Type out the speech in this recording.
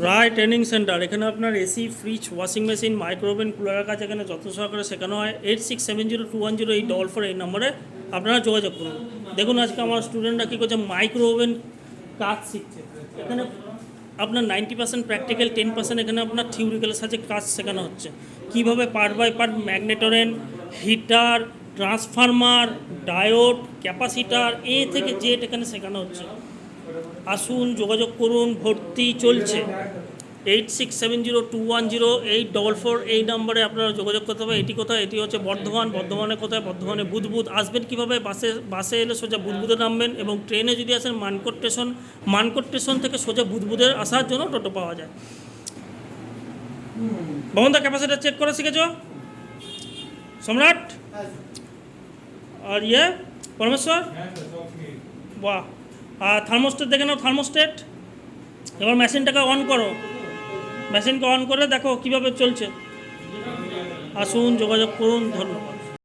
রায় training centre, এখানে আপনার AC, fridge, washing machine, micro oven, কুলারের কাজ এখানে যত্ন সহকারে শেখানো হয়। 86702108 এই নম্বরে আপনারা যোগাযোগ করুন। দেখুন আজকে আমার স্টুডেন্টরা কী করছে, মাইক্রোওভেন কাজ শিখছে। এখানে আপনার 90% প্র্যাকটিক্যাল, 10% এখানে আপনার থিওরিক্যালের সাথে কাজ শেখানো হচ্ছে। কীভাবে part by part magnetron, heater, transformer, diode, capacitor A থেকে জেড এখানে শেখানো হচ্ছে। আসুন, যোগাযোগ করুন, ভর্তি চলছে। 8670210844 এই নম্বরে আপনারা যোগাযোগ করতে হবে। এটি কোথায়? এটি হচ্ছে বর্ধমান। বর্ধমানে কোথায়? বর্ধমানে বুধবুধ। আসবেন কীভাবে? বাসে এলে সোজা বুধবুধে নামবেন, এবং ট্রেনে যদি আসেন মানকোট স্টেশন থেকে সোজা বুধবুধের আসার জন্য টোটো পাওয়া যায়। ভবনদা ক্যাপাসিটার চেক করা শিখেছ? সম্রাট আর পরমেশ্বর, বাহ। আর থার্মোস্টেট দেখে নাও, থার্মোস্টেট। এবার মেশিনটাকে অন করো, মেশিনকে অন করে দেখো কীভাবে চলছে। আসুন, যোগাযোগ করুন। ধন্যবাদ।